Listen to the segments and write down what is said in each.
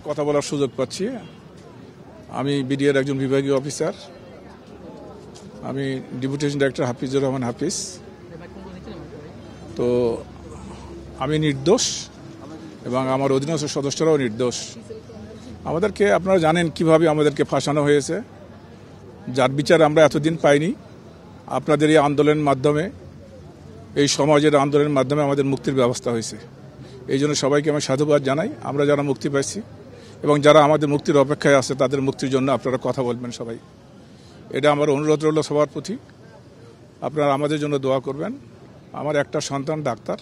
কথা বলার সুযোগ পাচ্ছি। আমি বিডিআর একজন বিভাগীয় অফিসার। আমি ডেপুটেশন ডাইরেক্টর হাফিজুর রহমান হাফিজ। তো আমি নির্দোষ এবং আমার অধীনস্থ সদস্যরাও নির্দোষ। আমাদেরকে আপনারা জানেন কিভাবে আমাদেরকে ফাঁসানো হয়েছে, যার বিচার আমরা এতদিন পাইনি। আপনাদের এই আন্দোলনের মাধ্যমে, এই সমাজের আন্দোলনের মাধ্যমে আমাদের মুক্তির ব্যবস্থা হয়েছে। এই জন্য সবাইকে আমি সাধুবাদ জানাই। আমরা যারা মুক্তি পাইছি এবং যারা আমাদের মুক্তির অপেক্ষায় আছে তাদের মুক্তির জন্য আপনারা কথা বলবেন সবাই। এটা আমার অনুরোধ রইল সবার প্রতি। আপনারা আমাদের জন্য দোয়া করবেন। আমার একটা সন্তান ডাক্তার,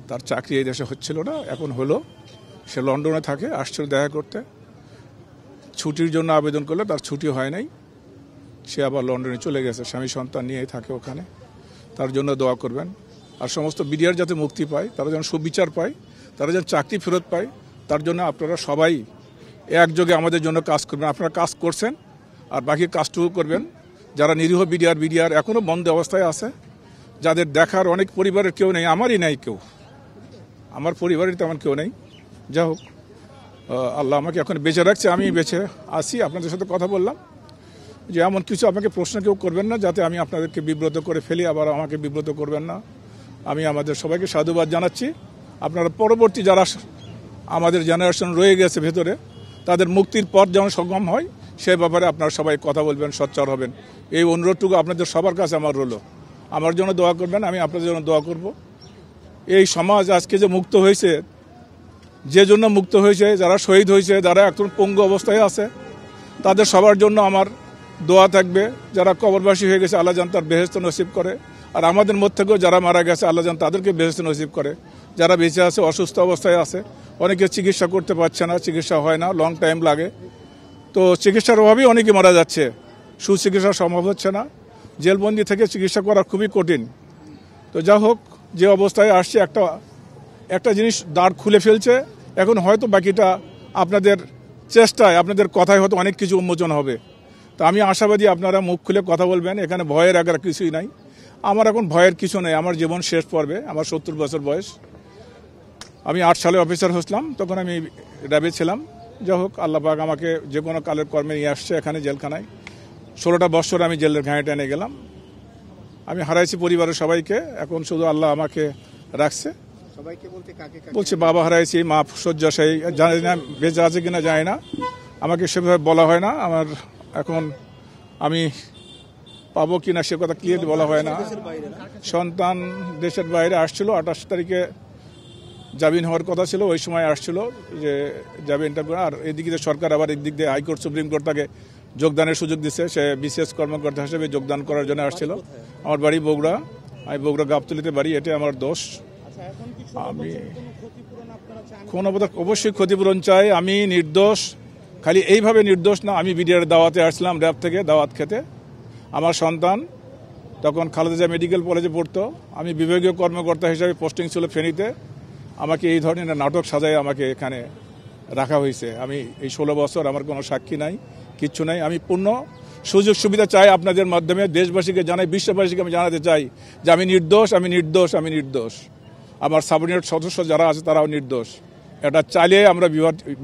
তার চাকরি এই দেশে হচ্ছিল না, এখন হলো। সে লন্ডনে থাকে, আসছিল দেখা করতে। ছুটির জন্য আবেদন করলে তার ছুটি হয় নাই, সে আবার লন্ডনে চলে গেছে, স্বামী সন্তান নিয়েই থাকে ওখানে। তার জন্য দোয়া করবেন। আর সমস্ত বিডিআর যাতে মুক্তি পায়, তারা যেন সুবিচার পায়, তারা যেন চাকরি ফেরত পায়, তার জন্য আপনারা সবাই একযোগে আমাদের জন্য কাজ করবেন। আপনারা কাজ করছেন, আর বাকি কাজটুকু করবেন। যারা নিরীহ বিডিআর এখনও বন্ধ অবস্থায় আছে, যাদের দেখার অনেক পরিবারের কেউ নেই, আমারই নেই কেউ, আমার পরিবারের তেমন কেউ নেই। যা হোক, আল্লাহ আমাকে এখন বেঁচে রাখছে, আমি বেঁচে আসি। আপনাদের সাথে কথা বললাম যে এমন কিছু আমাকে প্রশ্ন কেউ করবেন না, যাতে আমি আপনাদেরকে বিব্রত করে ফেলি, আবার আমাকে বিব্রত করবেন না। আমি আমাদের সবাইকে সাধুবাদ জানাচ্ছি। আপনারা পরবর্তী যারা আমাদের জেনারেশন রয়ে গেছে ভেতরে, তাদের মুক্তির পথ যেন সক্ষম হয়, সে ব্যাপারে আপনারা সবাই কথা বলবেন, সোচ্চার হবেন। এই অনুরোধটুকু আপনাদের সবার কাছে আমার রইল। আমার জন্য দোয়া করবেন, আমি আপনাদের জন্য দোয়া করব। এই সমাজ আজকে যে মুক্ত হয়েছে, যে জন্য মুক্ত হয়েছে, যারা শহীদ হয়েছে, যারা এখন পঙ্গু অবস্থায় আছে, তাদের সবার জন্য আমার দোয়া থাকবে। যারা কবরবাসী হয়ে গেছে, আল্লাহ জান তার বেহেশত নসিব করে। আর আমাদের মধ্যে থেকেও যারা মারা গেছে, আল্লাহ জান তাদেরকে বেহেশত নসিব করে। যারা বেঁচে আছে, অসুস্থ অবস্থায় আছে, অনেকে চিকিৎসা করতে পারছে না, চিকিৎসা হয় না, লং টাইম লাগে। তো চিকিৎসার অভাবেই অনেকে মারা যাচ্ছে, সুচিকিৎসা সম্ভব হচ্ছে না। জেলবন্দি থেকে চিকিৎসা করা খুবই কঠিন। তো যা হোক, যে অবস্থায় আসছে, একটা জিনিস দাঁড় খুলে ফেলছে। এখন হয়তো বাকিটা আপনাদের চেষ্টায়, আপনাদের কথায় হয়তো অনেক কিছু উন্মোচন হবে। তো আমি আশাবাদী আপনারা মুখ খুলে কথা বলবেন। এখানে ভয়ের আগার কিছুই নাই। আমার এখন ভয়ের কিছু নেই। আমার জীবন শেষ পর্বে, আমার 70 বছর বয়স। আমি 8 সালে অফিসার হয়েছিলাম, তখন আমি র্যাবে ছিলাম। যা হোক, আল্লাহ পাক আমাকে যে কোনো কালের কর্মে নিয়ে আসছে এখানে জেলখানায়। 16টা বছর আমি জেলের ঘাঁয়ে টেনে গেলাম। আমি হারাইছি পরিবারের সবাইকে, এখন শুধু আল্লাহ আমাকে রাখছে। বলছি বাবা হারাইছি, মা শয্যাশায়ী, জানি না বেঁচে আছে কিনা জানি না, আমাকে সেভাবে বলা হয় না। আমার এখন আমি পাবো কিনা সে কথা ক্লিয়ারলি বলা হয় না। সন্তান দেশের বাইরে আসছিল, 28 তারিখে জামিন হওয়ার কথা ছিল, ওই সময় আসছিল যে জামিনটা। আর এদিকে সরকার আবার এদিক দিয়ে হাইকোর্ট, সুপ্রিম কোর্ট তাকে যোগদানের সুযোগ দিচ্ছে। সে বিশেষ কর্মকর্তা হিসেবে যোগদান করার জন্য আসছিল। আমার বাড়ি বগুড়া, আমি বগুড়া গাবতলীতে বাড়ি। এটা আমার দোষ। আমি অবশ্যই ক্ষতিপূরণ চাই। আমি নির্দোষ, খালি এইভাবে নির্দোষ না। আমি বিডিআর দাওয়াতে আসছিলাম, র্যাব থেকে দাওয়াত খেতে। আমার সন্তান তখন খালেদা জিয়া মেডিকেল কলেজে পড়তো। আমি বিভাগীয় কর্মকর্তা হিসেবে পোস্টিং ছিল ফেনীতে। আমাকে এই ধরনের নাটক সাজায় আমাকে এখানে রাখা হয়েছে। আমি এই 16 বছর, আমার কোনো সাক্ষী নাই, কিচ্ছু নাই। আমি পূর্ণ সুযোগ সুবিধা চাই আপনাদের মাধ্যমে। দেশবাসীকে জানাই, বিশ্ববাসীকে আমি জানাতে চাই যে আমি নির্দোষ, আমি নির্দোষ, আমি নির্দোষ। আমার সাবঅর্ডিনেট সদস্য যারা আছে তারাও নির্দোষ। এটা চালিয়ে আমরা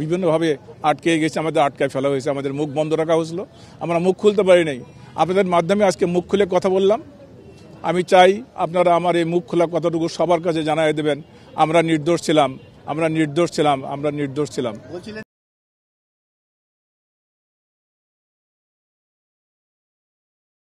বিভিন্নভাবে আটকে গেছি, আমাদের আটকায় ফেলা হয়েছে, আমাদের মুখ বন্ধ রাখা হয়েছিল, আমরা মুখ খুলতে পারি নাই। আপনাদের মাধ্যমে আজকে মুখ খুলে কথা বললাম। আমি চাই আপনারা আমার এই মুখ খোলা কথাটুকু সবার কাছে জানাই দেবেন। আমরা নির্দোষ ছিলাম, আমরা নির্দোষ ছিলাম, আমরা নির্দোষ ছিলাম। বলছিলেন